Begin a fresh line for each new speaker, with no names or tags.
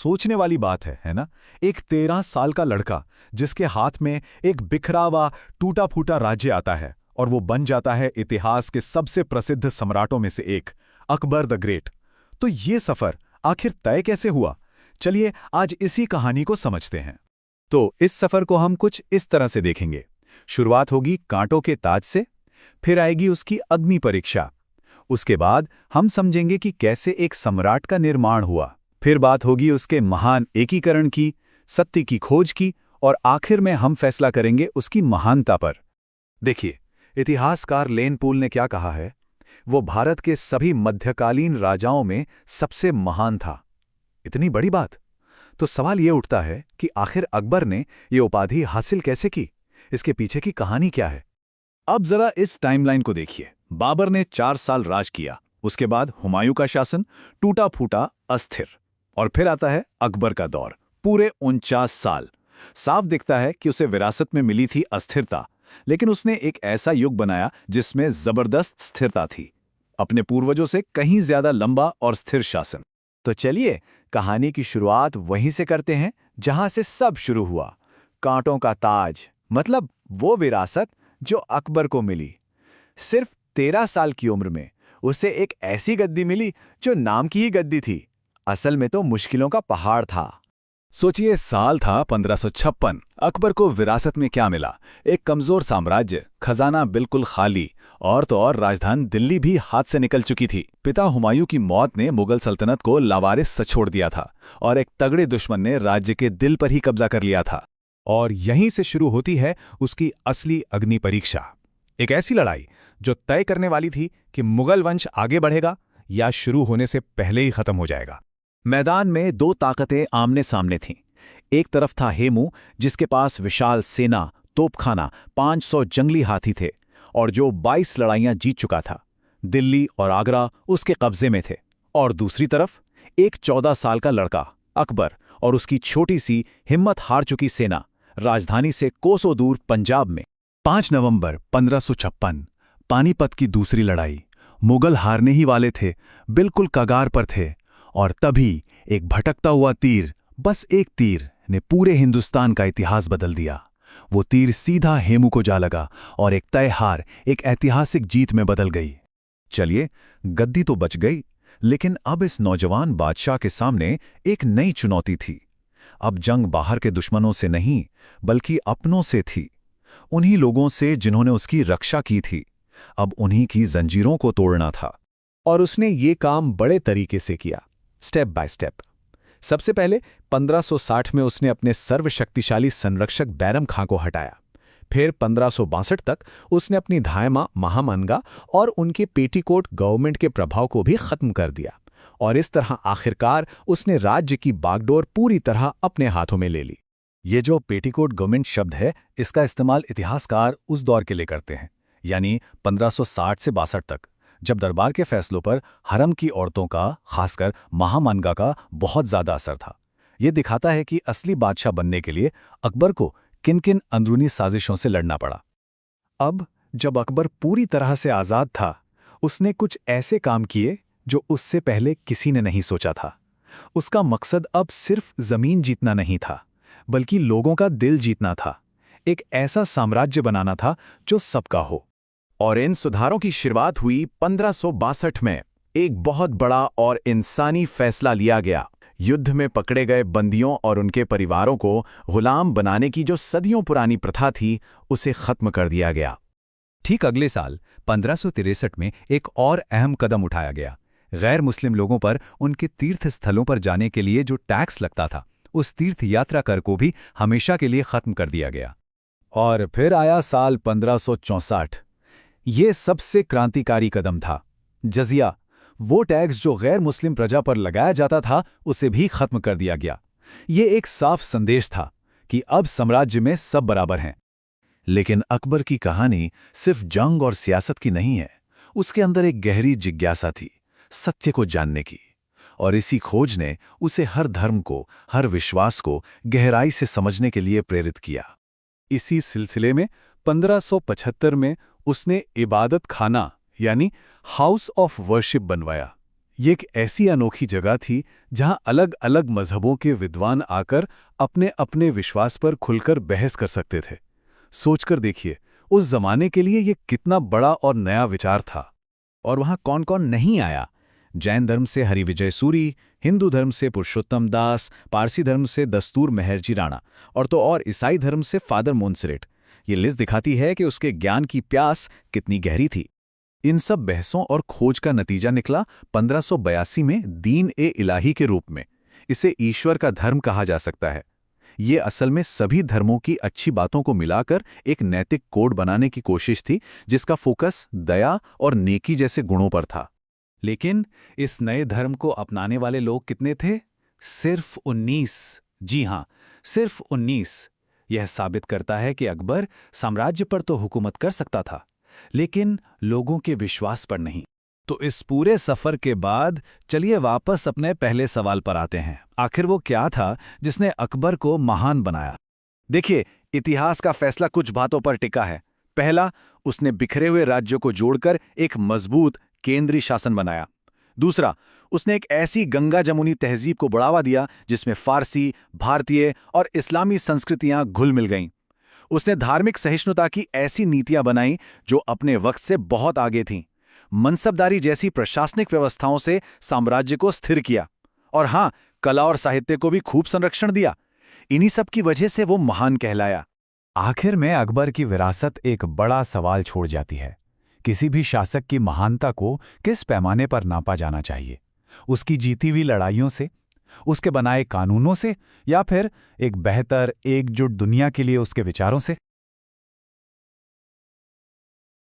सोचने वाली बात है ना? एक 13 साल का लड़का जिसके हाथ में एक बिखरा हुआ टूटा फूटा राज्य आता है और वो बन जाता है इतिहास के सबसे प्रसिद्ध सम्राटों में से एक, अकबर द ग्रेट। तो ये सफर आखिर तय कैसे हुआ? चलिए आज इसी कहानी को समझते हैं। तो इस सफर को हम कुछ इस तरह से देखेंगे। शुरुआत होगी कांटों के ताज से, फिर आएगी उसकी अग्नि परीक्षा। उसके बाद हम समझेंगे कि कैसे एक सम्राट का निर्माण हुआ। फिर बात होगी उसके महान एकीकरण की, सत्य की खोज की, और आखिर में हम फैसला करेंगे उसकी महानता पर। देखिए, इतिहासकार लेन पूल ने क्या कहा है, वो भारत के सभी मध्यकालीन राजाओं में सबसे महान था। इतनी बड़ी बात। तो सवाल ये उठता है कि आखिर अकबर ने ये उपाधि हासिल कैसे की? इसके पीछे की कहानी क्या है? अब जरा इस टाइमलाइन को देखिए। बाबर ने 4 साल राज किया, उसके बाद हुमायूं का शासन, टूटा फूटा, अस्थिर, और फिर आता है अकबर का दौर, पूरे 49 साल। साफ दिखता है कि उसे विरासत में मिली थी अस्थिरता, लेकिन उसने एक ऐसा युग बनाया जिसमें जबरदस्त स्थिरता थी, अपने पूर्वजों से कहीं ज्यादा लंबा और स्थिर शासन। तो चलिए कहानी की शुरुआत वहीं से करते हैं जहां से सब शुरू हुआ। कांटों का ताज, मतलब वो विरासत जो अकबर को मिली। सिर्फ 13 साल की उम्र में उसे एक ऐसी गद्दी मिली जो नाम की ही गद्दी थी, असल में तो मुश्किलों का पहाड़ था। सोचिए, साल था 1556। अकबर को विरासत में क्या मिला? एक कमजोर साम्राज्य, खजाना बिल्कुल खाली, और तो और राजधानी दिल्ली भी हाथ से निकल चुकी थी। पिता हुमायूं की मौत ने मुगल सल्तनत को लावारिस सा छोड़ दिया था और एक तगड़े दुश्मन ने राज्य के दिल पर ही कब्जा कर लिया था। और यहीं से शुरू होती है उसकी असली अग्नि परीक्षा। एक ऐसी लड़ाई जो तय करने वाली थी कि मुगल वंश आगे बढ़ेगा या शुरू होने से पहले ही खत्म हो जाएगा। मैदान में 2 ताकतें आमने सामने थीं। एक तरफ था हेमू, जिसके पास विशाल सेना, तोपखाना, 500 जंगली हाथी थे और जो 22 लड़ाइयां जीत चुका था। दिल्ली और आगरा उसके कब्जे में थे। और दूसरी तरफ एक 14 साल का लड़का अकबर और उसकी छोटी सी हिम्मत हार चुकी सेना, राजधानी से कोसों दूर पंजाब में। 5 नवंबर 1556, पानीपत की दूसरी लड़ाई। मुगल हारने ही वाले थे, बिल्कुल कगार पर थे, और तभी एक भटकता हुआ तीर, बस एक तीर, ने पूरे हिंदुस्तान का इतिहास बदल दिया। वो तीर सीधा हेमू को जा लगा और एक तय हार, एक ऐतिहासिक जीत में बदल गई। चलिए, गद्दी तो बच गई, लेकिन अब इस नौजवान बादशाह के सामने एक नई चुनौती थी। अब जंग बाहर के दुश्मनों से नहीं, बल्कि अपनों से थी। उन्हीं लोगों से जिन्होंने उसकी रक्षा की थी। अब उन्हीं की जंजीरों को तोड़ना था। और उसने ये काम बड़े तरीके से किया, स्टेप बाय स्टेप। सबसे पहले 1560 में उसने अपने सर्वशक्तिशाली संरक्षक बैरम खां को हटाया। फिर 1562 तक उसने अपनी धायमा महामनगा और उनके पेटीकोट गवर्नमेंट के प्रभाव को भी खत्म कर दिया। और इस तरह आखिरकार उसने राज्य की बागडोर पूरी तरह अपने हाथों में ले ली। ये जो पेटीकोट गवर्नमेंट शब्द है, इसका इस्तेमाल इतिहासकार उस दौर के लिए करते हैं, यानी 1560 से 62 तक, जब दरबार के फैसलों पर हरम की औरतों का, खासकर महामनगा का, बहुत ज्यादा असर था। ये दिखाता है कि असली बादशाह बनने के लिए अकबर को किन किन अंदरूनी साजिशों से लड़ना पड़ा। अब जब अकबर पूरी तरह से आज़ाद था, उसने कुछ ऐसे काम किए जो उससे पहले किसी ने नहीं सोचा था। उसका मकसद अब सिर्फ जमीन जीतना नहीं था, बल्कि लोगों का दिल जीतना था। एक ऐसा साम्राज्य बनाना था जो सबका हो। और इन सुधारों की शुरुआत हुई 1562 में। एक बहुत बड़ा और इंसानी फैसला लिया गया। युद्ध में पकड़े गए बंदियों और उनके परिवारों को गुलाम बनाने की जो सदियों पुरानी प्रथा थी, उसे खत्म कर दिया गया। ठीक अगले साल 1563 में एक और अहम कदम उठाया गया। गैर मुस्लिम लोगों पर उनके तीर्थ स्थलों पर जाने के लिए जो टैक्स लगता था, उस तीर्थ यात्रा कर को भी हमेशा के लिए खत्म कर दिया गया। और फिर आया साल 1564। ये सबसे क्रांतिकारी कदम था। जजिया, वो टैक्स जो गैर मुस्लिम प्रजा पर लगाया जाता था, उसे भी खत्म कर दिया गया। ये एक साफ संदेश था कि अब साम्राज्य में सब बराबर हैं। लेकिन अकबर की कहानी सिर्फ जंग और सियासत की नहीं है। उसके अंदर एक गहरी जिज्ञासा थी, सत्य को जानने की। और इसी खोज ने उसे हर धर्म को, हर विश्वास को गहराई से समझने के लिए प्रेरित किया। इसी सिलसिले में 1575 में उसने इबादत खाना यानी हाउस ऑफ वर्शिप बनवाया। ये एक ऐसी अनोखी जगह थी जहां अलग अलग मजहबों के विद्वान आकर अपने अपने विश्वास पर खुलकर बहस कर सकते थे। सोचकर देखिए, उस जमाने के लिए ये कितना बड़ा और नया विचार था।
और वहाँ कौन कौन नहीं आया? जैन धर्म से हरिविजय सूरी, हिंदू धर्म से पुरुषोत्तम दास, पारसी धर्म से दस्तूर मेहरजी राणा और ईसाई धर्म से फादर मोन्सरेट। ये लिस्ट दिखाती है कि उसके ज्ञान की प्यास कितनी गहरी थी।
इन सब बहसों और खोज का नतीजा निकला 1582 में दीन-ए-इलाही के रूप में। इसे ईश्वर का धर्म कहा जा सकता है। ये असल में सभी धर्मों की अच्छी बातों को मिलाकर एक नैतिक कोड बनाने की कोशिश थी, जिसका फोकस दया और नेकी जैसे गुणों पर था।
लेकिन इस नए धर्म को अपनाने वाले लोग कितने थे? सिर्फ 19। जी हाँ, सिर्फ 19। यह साबित करता है कि अकबर साम्राज्य पर तो हुकूमत कर सकता था, लेकिन लोगों के विश्वास पर नहीं।
तो इस पूरे सफर के बाद चलिए वापस अपने पहले सवाल पर आते हैं। आखिर वो क्या था जिसने अकबर को महान बनाया? देखिए, इतिहास का फैसला कुछ बातों पर टिका है। पहला, उसने बिखरे हुए राज्यों को जोड़कर एक मजबूत केंद्रीय शासन बनाया। दूसरा, उसने एक ऐसी गंगा जमुनी तहजीब को बढ़ावा दिया जिसमें फारसी, भारतीय और इस्लामी संस्कृतियां घुल मिल गईं। उसने धार्मिक सहिष्णुता की ऐसी नीतियां बनाई जो अपने वक्त से बहुत आगे थीं। मनसबदारी जैसी प्रशासनिक व्यवस्थाओं से साम्राज्य को स्थिर किया। और हाँ, कला और साहित्य को भी खूब संरक्षण दिया। इन्हीं सब की वजह से वो महान कहलाया।
आखिर में अकबर की विरासत एक बड़ा सवाल छोड़ जाती है। किसी भी शासक की महानता को किस पैमाने पर नापा जाना चाहिए? उसकी जीती हुई लड़ाइयों से, उसके बनाए कानूनों से, या फिर एक बेहतर एकजुट दुनिया के लिए उसके विचारों से?